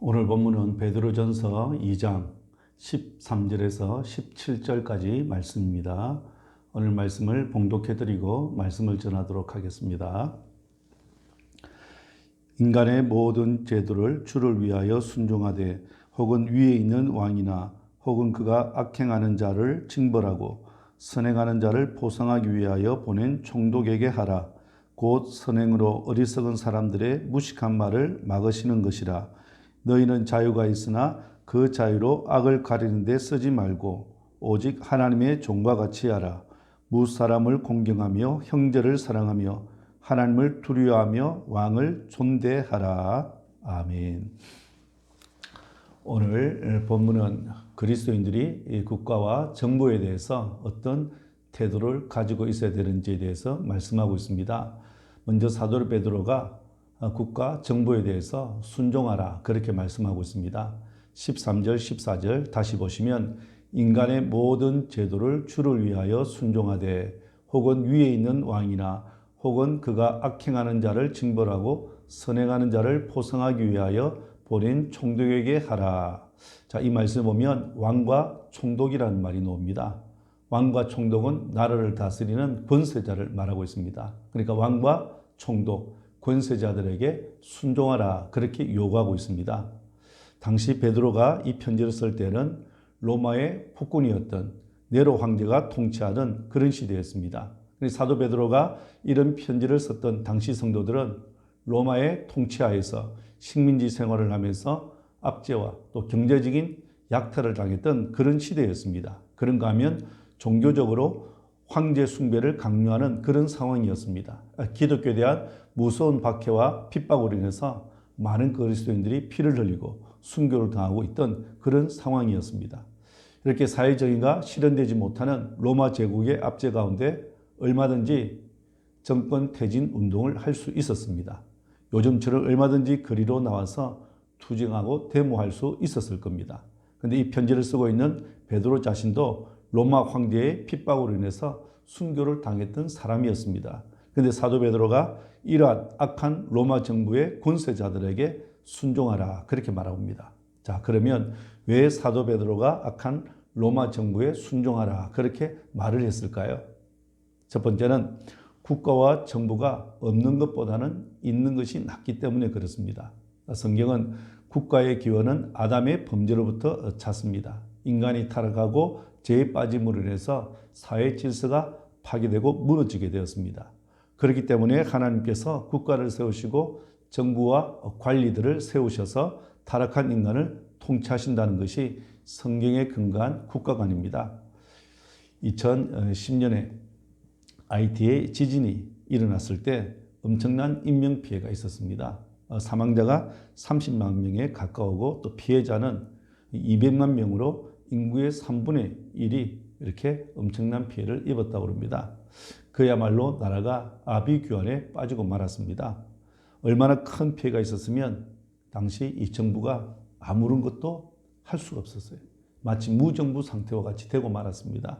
오늘 본문은 베드로전서 2장 13절에서 17절까지 말씀입니다. 오늘 말씀을 봉독해드리고 말씀을 전하도록 하겠습니다. 인간의 모든 제도를 주를 위하여 순종하되 혹은 위에 있는 왕이나 혹은 그가 악행하는 자를 징벌하고 선행하는 자를 보상하기 위하여 보낸 총독에게 하라. 곧 선행으로 어리석은 사람들의 무식한 말을 막으시는 것이라. 너희는 자유가 있으나 그 자유로 악을 가리는 데 쓰지 말고 오직 하나님의 종과 같이 하라. 무사람을 공경하며 형제를 사랑하며 하나님을 두려워하며 왕을 존대하라. 아멘. 오늘 본문은 그리스도인들이 국가와 정부에 대해서 어떤 태도를 가지고 있어야 되는지에 대해서 말씀하고 있습니다. 먼저 사도 베드로가 국가 정부에 대해서 순종하라 그렇게 말씀하고 있습니다. 13절 14절 다시 보시면 인간의 모든 제도를 주를 위하여 순종하되 혹은 위에 있는 왕이나 혹은 그가 악행하는 자를 징벌하고 선행하는 자를 포상하기 위하여 보낸 총독에게 하라. 자, 이 말씀 보면 왕과 총독이라는 말이 나옵니다. 왕과 총독은 나라를 다스리는 권세자를 말하고 있습니다. 그러니까 왕과 총독, 권세자들에게 순종하라 그렇게 요구하고 있습니다. 당시 베드로가 이 편지를 쓸 때는 로마의 국군이었던 네로 황제가 통치하던 그런 시대였습니다. 사도 베드로가 이런 편지를 썼던 당시 성도들은 로마의 통치하에서 식민지 생활을 하면서 압제와 또 경제적인 약탈을 당했던 그런 시대였습니다. 그런가 하면 종교적으로 황제 숭배를 강요하는 그런 상황이었습니다. 기독교에 대한 무서운 박해와 핍박으로 인해서 많은 그리스도인들이 피를 흘리고 순교를 당하고 있던 그런 상황이었습니다. 이렇게 사회정의가 실현되지 못하는 로마 제국의 압제 가운데 얼마든지 정권 퇴진 운동을 할 수 있었습니다. 요즘처럼 얼마든지 거리로 나와서 투쟁하고 데모할 수 있었을 겁니다. 그런데 이 편지를 쓰고 있는 베드로 자신도 로마 황제의 핍박으로 인해서 순교를 당했던 사람이었습니다. 그런데 사도 베드로가 이러한 악한 로마 정부의 권세자들에게 순종하라 그렇게 말합니다. 자, 그러면 왜 사도 베드로가 악한 로마 정부에 순종하라 그렇게 말을 했을까요? 첫 번째는 국가와 정부가 없는 것보다는 있는 것이 낫기 때문에 그렇습니다. 성경은 국가의 기원은 아담의 범죄로부터 찾습니다. 인간이 타락하고 죄에 빠짐으로 인해서 사회 질서가 파괴되고 무너지게 되었습니다. 그렇기 때문에 하나님께서 국가를 세우시고 정부와 관리들을 세우셔서 타락한 인간을 통치하신다는 것이 성경에 근거한 국가관입니다. 2010년에 IT의 지진이 일어났을 때 엄청난 인명피해가 있었습니다. 사망자가 30만 명에 가까우고 또 피해자는 200만 명으로 인구의 3분의 1이 이렇게 엄청난 피해를 입었다고 합니다. 그야말로 나라가 아비규환에 빠지고 말았습니다. 얼마나 큰 피해가 있었으면 당시 이 정부가 아무런 것도 할 수가 없었어요. 마치 무정부 상태와 같이 되고 말았습니다.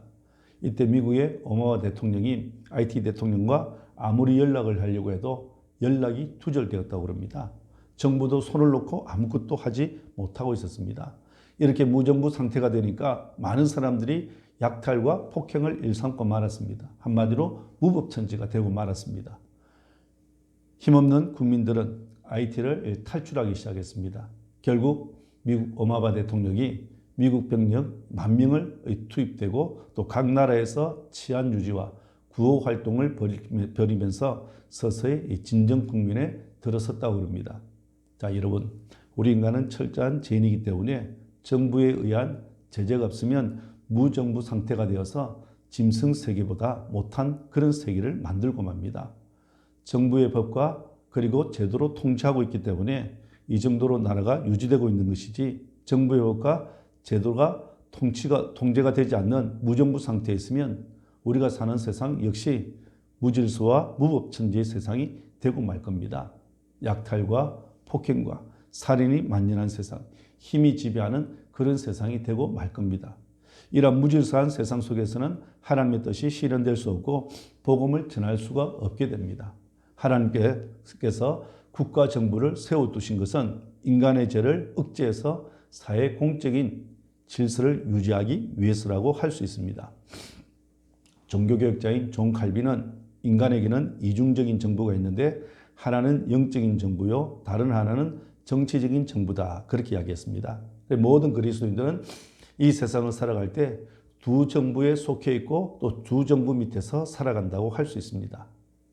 이때 미국의 오바마 대통령이 IT 대통령과 아무리 연락을 하려고 해도 연락이 두절되었다고 합니다. 정부도 손을 놓고 아무것도 하지 못하고 있었습니다. 이렇게 무정부 상태가 되니까 많은 사람들이 약탈과 폭행을 일삼고 말았습니다. 한마디로 무법천지가 되고 말았습니다. 힘없는 국민들은 IT를 탈출하기 시작했습니다. 결국 미국 오바마 대통령이 미국 병력 10,000명을 투입되고 또 각 나라에서 치안 유지와 구호 활동을 벌이면서 서서히 진정 국민에 들어섰다고 합니다. 자, 여러분, 우리 인간은 철저한 죄인이기 때문에 정부에 의한 제재가 없으면 무정부 상태가 되어서 짐승 세계보다 못한 그런 세계를 만들고 맙니다. 정부의 법과 그리고 제도로 통치하고 있기 때문에 이 정도로 나라가 유지되고 있는 것이지 정부의 법과 제도가 통제가 되지 않는 무정부 상태에 있으면 우리가 사는 세상 역시 무질서와 무법천지의 세상이 되고 말 겁니다. 약탈과 폭행과 살인이 만연한 세상, 힘이 지배하는 그런 세상이 되고 말 겁니다. 이런 무질서한 세상 속에서는 하나님의 뜻이 실현될 수 없고 복음을 전할 수가 없게 됩니다. 하나님께서 국가 정부를 세워두신 것은 인간의 죄를 억제해서 사회 공적인 질서를 유지하기 위해서라고 할 수 있습니다. 종교개혁자인 존 칼빈은 인간에게는 이중적인 정부가 있는데 하나는 영적인 정부요, 다른 하나는 정치적인 정부다. 그렇게 이야기했습니다. 모든 그리스도인들은 이 세상을 살아갈 때 두 정부에 속해 있고 또 두 정부 밑에서 살아간다고 할 수 있습니다.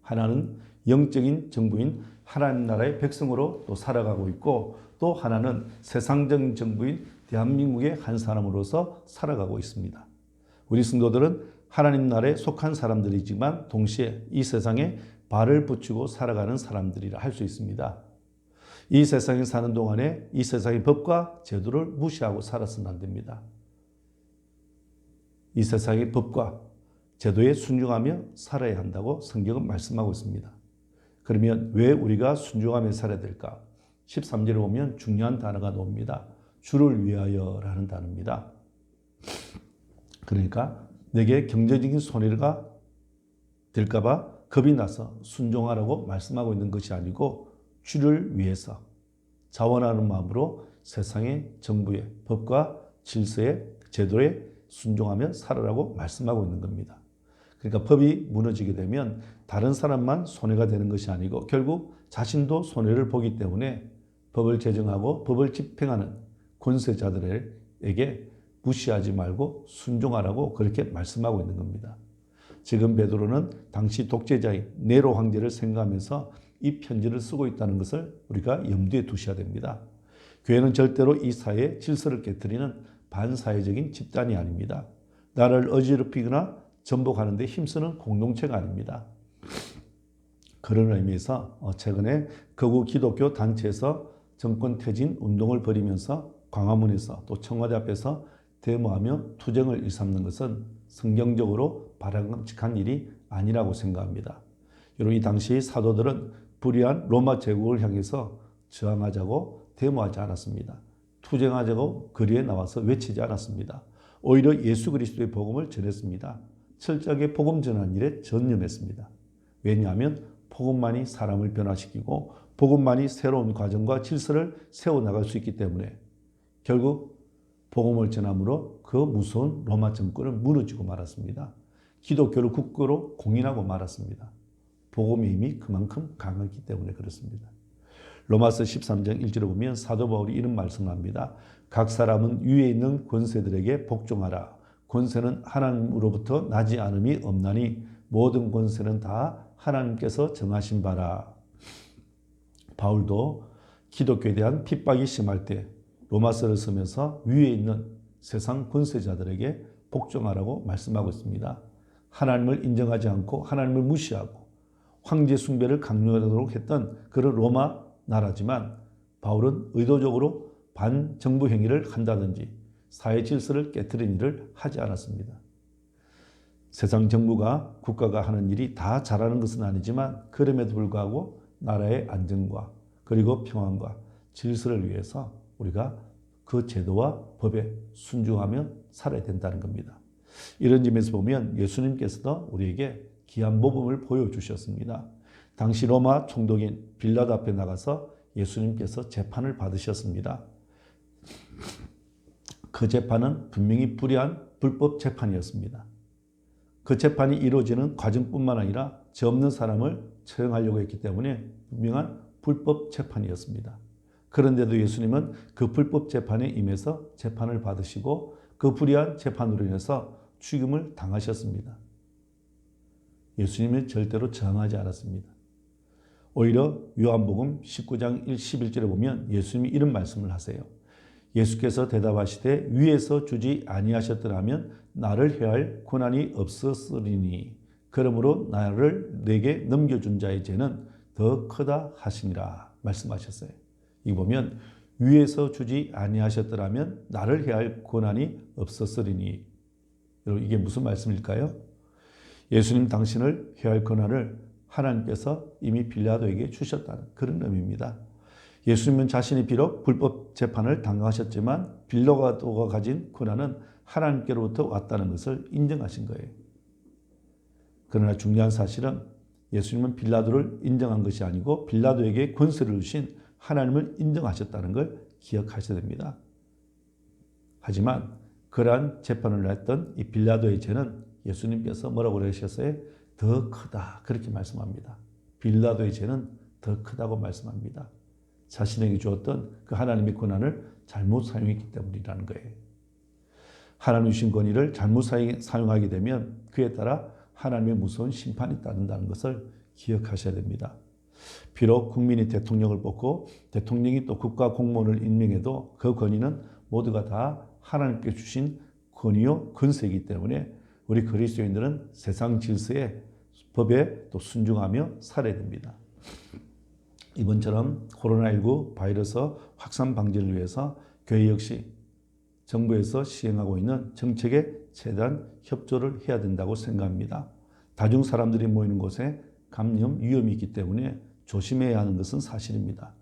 하나는 영적인 정부인 하나님 나라의 백성으로 또 살아가고 있고 또 하나는 세상적인 정부인 대한민국의 한 사람으로서 살아가고 있습니다. 우리 성도들은 하나님 나라에 속한 사람들이지만 동시에 이 세상에 발을 붙이고 살아가는 사람들이라 할 수 있습니다. 이 세상에 사는 동안에 이 세상의 법과 제도를 무시하고 살아서는 안 됩니다. 이 세상의 법과 제도에 순종하며 살아야 한다고 성경은 말씀하고 있습니다. 그러면 왜 우리가 순종하며 살아야 될까? 13절에 보면 중요한 단어가 나옵니다. 주를 위하여라는 단어입니다. 그러니까 내게 경제적인 손해가 될까 봐 겁이 나서 순종하라고 말씀하고 있는 것이 아니고 주를 위해서 자원하는 마음으로 세상의 정부의 법과 질서의 제도에 순종하며 살아라고 말씀하고 있는 겁니다. 그러니까 법이 무너지게 되면 다른 사람만 손해가 되는 것이 아니고 결국 자신도 손해를 보기 때문에 법을 제정하고 법을 집행하는 권세자들에게 무시하지 말고 순종하라고 그렇게 말씀하고 있는 겁니다. 지금 베드로는 당시 독재자인 네로 황제를 생각하면서 이 편지를 쓰고 있다는 것을 우리가 염두에 두셔야 됩니다. 교회는 절대로 이 사회의 질서를 깨트리는 반사회적인 집단이 아닙니다. 나라를 어지럽히거나 전복하는 데 힘쓰는 공동체가 아닙니다. 그런 의미에서 최근에 극우 기독교 단체에서 정권 퇴진 운동을 벌이면서 광화문에서 또 청와대 앞에서 데모하며 투쟁을 일삼는 것은 성경적으로 바람직한 일이 아니라고 생각합니다. 여러분, 이 당시 사도들은 불의한 로마 제국을 향해서 저항하자고 데모하지 않았습니다. 투쟁하자고 거리에 나와서 외치지 않았습니다. 오히려 예수 그리스도의 복음을 전했습니다. 철저하게 복음 전하는 일에 전념했습니다. 왜냐하면 복음만이 사람을 변화시키고 복음만이 새로운 과정과 질서를 세워나갈 수 있기 때문에 결국 복음을 전함으로 그 무서운 로마 정권은 무너지고 말았습니다. 기독교를 국교로 공인하고 말았습니다. 복음의 힘이 그만큼 강하기 때문에 그렇습니다. 로마서 13장 1절에 보면 사도 바울이 이런 말씀을 합니다. 각 사람은 위에 있는 권세들에게 복종하라. 권세는 하나님으로부터 나지 않음이 없나니 모든 권세는 다 하나님께서 정하신 바라. 바울도 기독교에 대한 핍박이 심할 때 로마서를 쓰면서 위에 있는 세상 권세자들에게 복종하라고 말씀하고 있습니다. 하나님을 인정하지 않고 하나님을 무시하고 황제 숭배를 강요하도록 했던 그런 로마 나라지만 바울은 의도적으로 반정부 행위를 한다든지 사회 질서를 깨트리는 일을 하지 않았습니다. 세상 정부가 국가가 하는 일이 다 잘하는 것은 아니지만 그럼에도 불구하고 나라의 안정과 그리고 평안과 질서를 위해서 우리가 그 제도와 법에 순종하며 살아야 된다는 겁니다. 이런 점에서 보면 예수님께서도 우리에게 귀한 모범을 보여주셨습니다. 당시 로마 총독인 빌라도 앞에 나가서 예수님께서 재판을 받으셨습니다. 그 재판은 분명히 불의한 불법 재판이었습니다. 그 재판이 이루어지는 과정뿐만 아니라 죄 없는 사람을 처형하려고 했기 때문에 분명한 불법 재판이었습니다. 그런데도 예수님은 그 불법 재판에 임해서 재판을 받으시고 그 불의한 재판으로 인해서 죽임을 당하셨습니다. 예수님은 절대로 저항하지 않았습니다. 오히려 요한복음 19장 11절에 보면 예수님이 이런 말씀을 하세요. 예수께서 대답하시되 위에서 주지 아니하셨더라면 나를 해할 권한이 없었으리니 그러므로 나를 내게 넘겨준 자의 죄는 더 크다 하시니라 말씀하셨어요. 이 보면 위에서 주지 아니하셨더라면 나를 해할 권한이 없었으리니 여러분 이게 무슨 말씀일까요? 예수님 당신을 해할 권한을 하나님께서 이미 빌라도에게 주셨다는 그런 의미입니다. 예수님은 자신이 비록 불법 재판을 당하셨지만 빌라도가 가진 권한은 하나님께로부터 왔다는 것을 인정하신 거예요. 그러나 중요한 사실은 예수님은 빌라도를 인정한 것이 아니고 빌라도에게 권세를 주신 하나님을 인정하셨다는 걸 기억하셔야 됩니다. 하지만 그러한 재판을 했던 이 빌라도의 죄는 예수님께서 뭐라고 그러셨어요? 더 크다. 그렇게 말씀합니다. 빌라도의 죄는 더 크다고 말씀합니다. 자신에게 주었던 그 하나님의 권한을 잘못 사용했기 때문이라는 거예요. 하나님 주신 권위를 잘못 사용하게 되면 그에 따라 하나님의 무서운 심판이 따른다는 것을 기억하셔야 됩니다. 비록 국민이 대통령을 뽑고 대통령이 또 국가 공무원을 임명해도 그 권위는 모두가 다 하나님께 주신 권위요 권세이기 때문에 우리 그리스도인들은 세상 질서에 법에 또 순종하며 살아야 됩니다. 이번처럼 코로나19 바이러스 확산 방지를 위해서 교회 역시 정부에서 시행하고 있는 정책에 최대한 협조를 해야 된다고 생각합니다. 다중 사람들이 모이는 곳에 감염 위험이 있기 때문에 조심해야 하는 것은 사실입니다.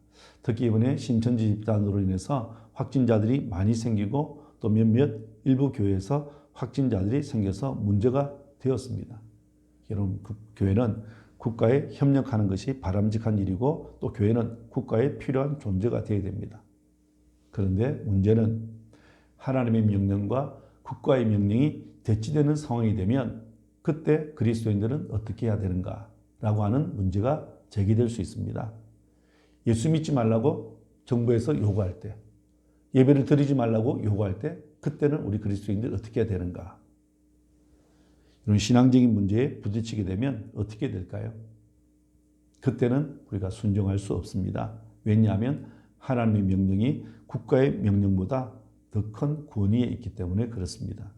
특히 이번에 신천지 집단으로 인해서 확진자들이 많이 생기고 또 몇몇 일부 교회에서 확진자들이 생겨서 문제가 되었습니다. 여러분, 교회는 국가에 협력하는 것이 바람직한 일이고 또 교회는 국가에 필요한 존재가 되어야 됩니다. 그런데 문제는 하나님의 명령과 국가의 명령이 대치되는 상황이 되면 그때 그리스도인들은 어떻게 해야 되는가라고 하는 문제가 제기될 수 있습니다. 예수 믿지 말라고 정부에서 요구할 때, 예배를 드리지 말라고 요구할 때 그때는 우리 그리스도인들이 어떻게 해야 되는가? 이런 신앙적인 문제에 부딪히게 되면 어떻게 될까요? 그때는 우리가 순종할 수 없습니다. 왜냐하면 하나님의 명령이 국가의 명령보다 더 큰 권위에 있기 때문에 그렇습니다.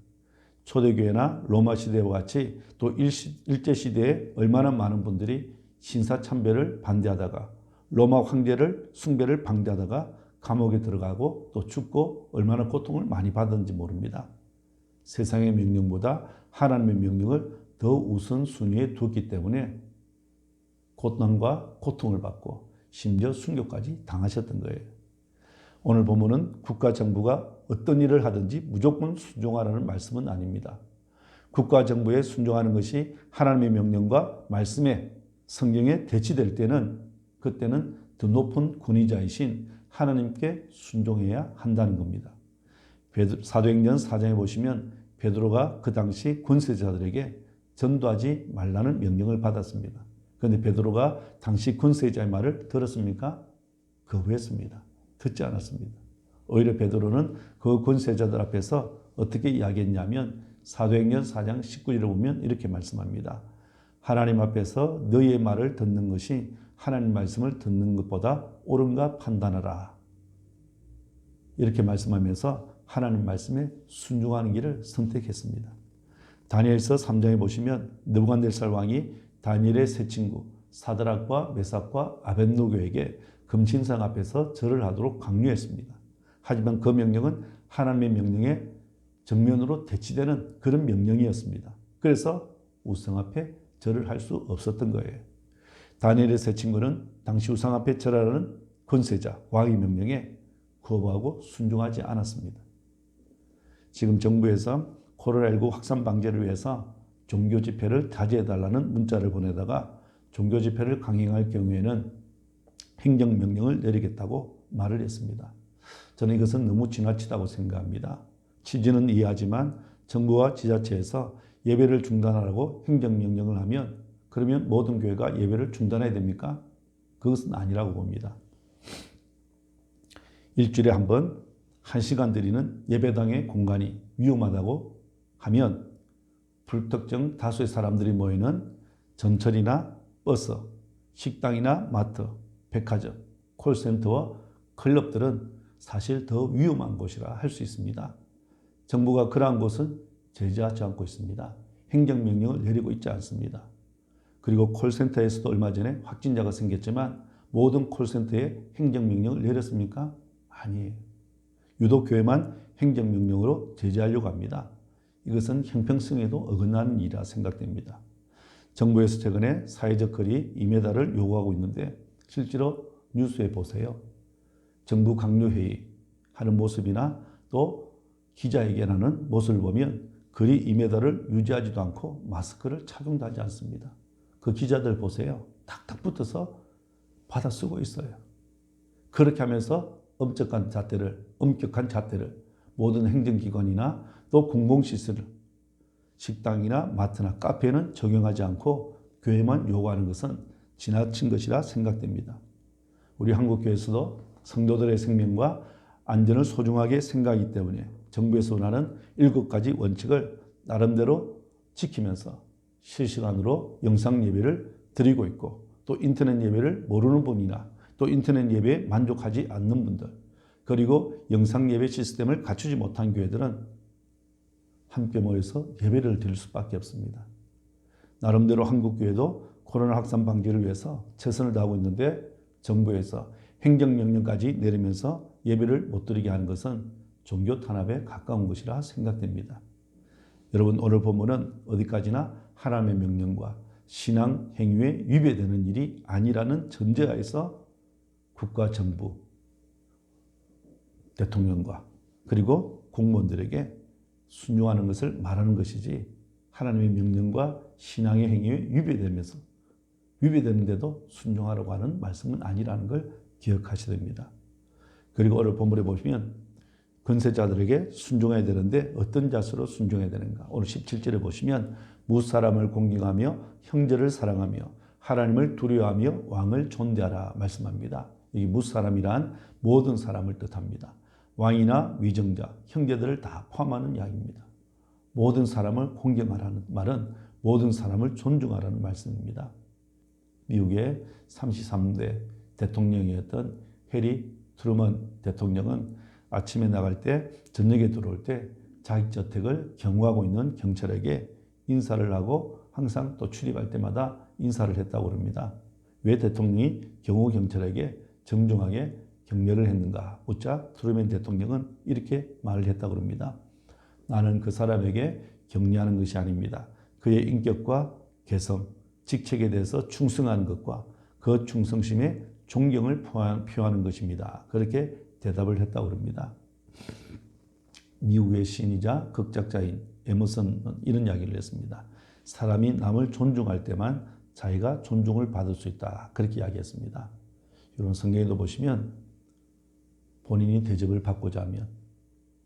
초대교회나 로마 시대와 같이 또 일제시대에 얼마나 많은 분들이 신사참배를 반대하다가 로마 황제를 숭배를 방대하다가 감옥에 들어가고 또 죽고 얼마나 고통을 많이 받았는지 모릅니다. 세상의 명령보다 하나님의 명령을 더 우선순위에 두었기 때문에 고난과 고통을 받고 심지어 순교까지 당하셨던 거예요. 오늘 본문은 국가 정부가 어떤 일을 하든지 무조건 순종하라는 말씀은 아닙니다. 국가 정부에 순종하는 것이 하나님의 명령과 말씀에 성경에 대치될 때는 그때는 더 높은 권위자이신 하나님께 순종해야 한다는 겁니다. 사도행전 4장에 보시면 베드로가 그 당시 권세자들에게 전도하지 말라는 명령을 받았습니다. 그런데 베드로가 당시 권세자의 말을 들었습니까? 거부했습니다. 듣지 않았습니다. 오히려 베드로는 그 권세자들 앞에서 어떻게 이야기했냐면 사도행전 4장 19절을 보면 이렇게 말씀합니다. 하나님 앞에서 너희의 말을 듣는 것이 하나님 말씀을 듣는 것보다 옳은가 판단하라. 이렇게 말씀하면서 하나님 말씀에 순종하는 길을 선택했습니다. 다니엘서 3장에 보시면 느부갓네살 왕이 다니엘의 세 친구 사드락과 메삭과 아벳노고에게 금신상 앞에서 절을 하도록 강요했습니다. 하지만 그 명령은 하나님의 명령에 정면으로 대치되는 그런 명령이었습니다. 그래서 우상 앞에 절을 할 수 없었던 거예요. 다니엘의 세 친구는 당시 우상 앞에 절하라는 권세자, 왕의 명령에 거부하고 순종하지 않았습니다. 지금 정부에서 코로나19 확산 방지를 위해서 종교 집회를 자제해달라는 문자를 보내다가 종교 집회를 강행할 경우에는 행정명령을 내리겠다고 말을 했습니다. 저는 이것은 너무 지나치다고 생각합니다. 취지는 이해하지만 정부와 지자체에서 예배를 중단하라고 행정명령을 하면 그러면 모든 교회가 예배를 중단해야 됩니까? 그것은 아니라고 봅니다. 일주일에 한 번 1시간 드리는 예배당의 공간이 위험하다고 하면 불특정 다수의 사람들이 모이는 전철이나 버스, 식당이나 마트, 백화점, 콜센터와 클럽들은 사실 더 위험한 곳이라 할 수 있습니다. 정부가 그러한 곳은 제재하지 않고 있습니다. 행정명령을 내리고 있지 않습니다. 그리고 콜센터에서도 얼마 전에 확진자가 생겼지만 모든 콜센터에 행정명령을 내렸습니까? 아니에요. 유독 교회만 행정명령으로 제재하려고 합니다. 이것은 형평성에도 어긋나는 일이라 생각됩니다. 정부에서 최근에 사회적 거리 2m를 요구하고 있는데 실제로 뉴스에 보세요. 정부 강요회의 하는 모습이나 또 기자회견하는 모습을 보면 거리 2m를 유지하지도 않고 마스크를 착용도 하지 않습니다. 그 기자들 보세요. 탁탁 붙어서 받아 쓰고 있어요. 그렇게 하면서 엄격한 잣대를 모든 행정기관이나 또 공공시설, 식당이나 마트나 카페는 적용하지 않고 교회만 요구하는 것은 지나친 것이라 생각됩니다. 우리 한국교회에서도 성도들의 생명과 안전을 소중하게 생각하기 때문에 정부에서 원하는 7가지 원칙을 나름대로 지키면서 실시간으로 영상 예배를 드리고 있고, 또 인터넷 예배를 모르는 분이나 또 인터넷 예배에 만족하지 않는 분들, 그리고 영상 예배 시스템을 갖추지 못한 교회들은 함께 모여서 예배를 드릴 수밖에 없습니다. 나름대로 한국교회도 코로나 확산 방지를 위해서 최선을 다하고 있는데 정부에서 행정명령까지 내리면서 예배를 못 드리게 하는 것은 종교 탄압에 가까운 것이라 생각됩니다. 여러분, 오늘 본문은 어디까지나 하나님의 명령과 신앙 행위에 위배되는 일이 아니라는 전제하에서 국가 정부, 대통령과 그리고 공무원들에게 순종하는 것을 말하는 것이지, 하나님의 명령과 신앙의 행위에 위배되는데도 순종하라고 하는 말씀은 아니라는 걸 기억하셔야 됩니다. 그리고 오늘 본문에 보시면 권세자들에게 순종해야 되는데 어떤 자세로 순종해야 되는가? 오늘 17절에 보시면 무사람을 공경하며 형제를 사랑하며 하나님을 두려워하며 왕을 존대하라 말씀합니다. 이 무사람이란 모든 사람을 뜻합니다. 왕이나 위정자, 형제들을 다 포함하는 이야기입니다. 모든 사람을 공경하라는 말은 모든 사람을 존중하라는 말씀입니다. 미국의 33대 대통령이었던 해리 트루먼 대통령은 아침에 나갈 때, 저녁에 들어올 때 자기 저택을 경호하고 있는 경찰에게 인사를 하고 항상 또 출입할 때마다 인사를 했다고 합니다. 왜 대통령이 경호 경찰에게 정중하게 격려를 했는가 묻자 트루먼 대통령은 이렇게 말을 했다고 합니다. 나는 그 사람에게 격려하는 것이 아닙니다. 그의 인격과 개성, 직책에 대해서 충성한 것과 그 충성심에 존경을 표하는 것입니다. 그렇게 대답을 했다고 합니다. 미국의 시인이자 극작자인 에머슨은 이런 이야기를 했습니다. 사람이 남을 존중할 때만 자기가 존중을 받을 수 있다. 그렇게 이야기했습니다. 여러분, 성경에도 보시면 본인이 대접을 받고자 하면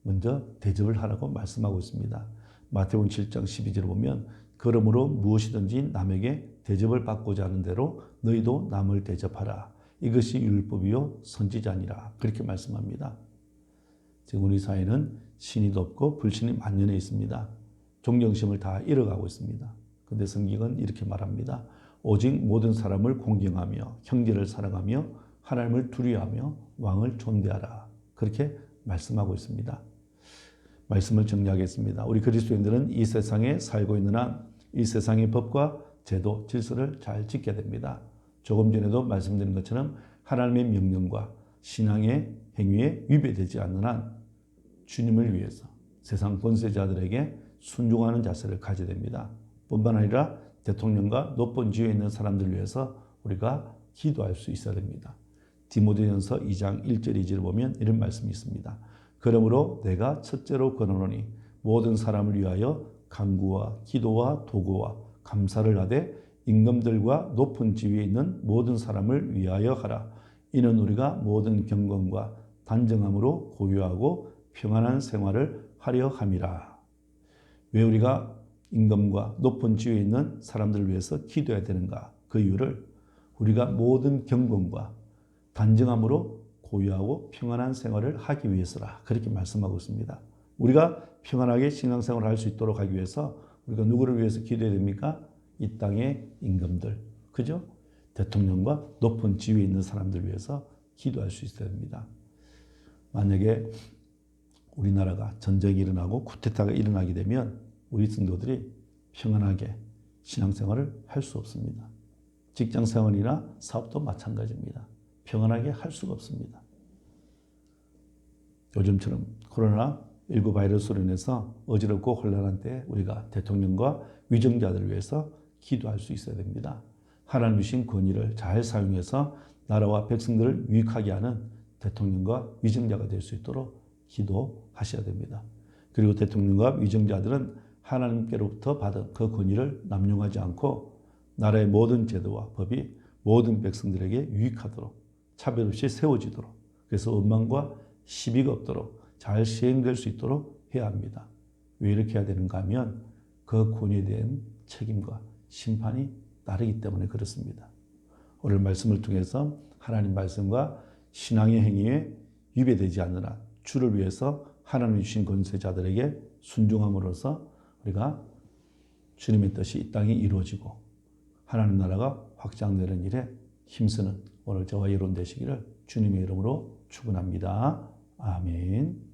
먼저 대접을 하라고 말씀하고 있습니다. 마태복음 7장 12절을 보면 그러므로 무엇이든지 남에게 대접을 받고자 하는 대로 너희도 남을 대접하라. 이것이 율법이요 선지자니라. 그렇게 말씀합니다. 지금 우리 사회는 신의도 없고 불신이 만연해 있습니다. 존경심을 다 잃어가고 있습니다. 그런데 성경은 이렇게 말합니다. 오직 모든 사람을 공경하며 형제를 사랑하며 하나님을 두려워하며 왕을 존대하라. 그렇게 말씀하고 있습니다. 말씀을 정리하겠습니다. 우리 그리스도인들은 이 세상에 살고 있는 한 이 세상의 법과 제도, 질서를 잘 지켜야 됩니다. 조금 전에도 말씀드린 것처럼 하나님의 명령과 신앙의 행위에 위배되지 않는 한 주님을 위해서 세상 권세자들에게 순종하는 자세를 가져야 됩니다. 뿐만 아니라 대통령과 높은 지위에 있는 사람들을 위해서 우리가 기도할 수 있어야 됩니다. 디모데전서 2장 1절 2절을 보면 이런 말씀이 있습니다. 그러므로 내가 첫째로 권하노니 모든 사람을 위하여 간구와 기도와 도구와 감사를 하되 임금들과 높은 지위에 있는 모든 사람을 위하여 하라. 이는 우리가 모든 경건과 단정함으로 고요하고 평안한 생활을 하려 함이라. 왜 우리가 임금과 높은 지위에 있는 사람들을 위해서 기도해야 되는가? 그 이유를 우리가 모든 경건과 단정함으로 고요하고 평안한 생활을 하기 위해서라. 그렇게 말씀하고 있습니다. 우리가 평안하게 신앙생활을 할 수 있도록 하기 위해서 우리가 누구를 위해서 기도해야 됩니까? 이 땅의 임금들, 그죠? 대통령과 높은 지위에 있는 사람들 위해서 기도할 수 있어야 됩니다. 만약에 우리나라가 전쟁이 일어나고 쿠데타가 일어나게 되면 우리 성도들이 평안하게 신앙생활을 할 수 없습니다. 직장생활이나 사업도 마찬가지입니다. 평안하게 할 수가 없습니다. 요즘처럼 코로나19 바이러스로 인해서 어지럽고 혼란한 때 우리가 대통령과 위정자들을 위해서 기도할 수 있어야 됩니다. 하나님 주신 권위를 잘 사용해서 나라와 백성들을 유익하게 하는 대통령과 위정자가 될 수 있도록 기도하셔야 됩니다. 그리고 대통령과 위정자들은 하나님께로부터 받은 그 권위를 남용하지 않고 나라의 모든 제도와 법이 모든 백성들에게 유익하도록 차별 없이 세워지도록, 그래서 원망과 시비가 없도록 잘 시행될 수 있도록 해야 합니다. 왜 이렇게 해야 되는가 하면 그 권위에 대한 책임과 심판이 따르기 때문에 그렇습니다. 오늘 말씀을 통해서 하나님 말씀과 신앙의 행위에 위배되지 않으나 주를 위해서 하나님이 주신 권세자들에게 순종함으로써 우리가 주님의 뜻이 이 땅에 이루어지고 하나님 나라가 확장되는 일에 힘쓰는 오늘 저와 여러분 되시기를 주님의 이름으로 축원합니다. 아멘.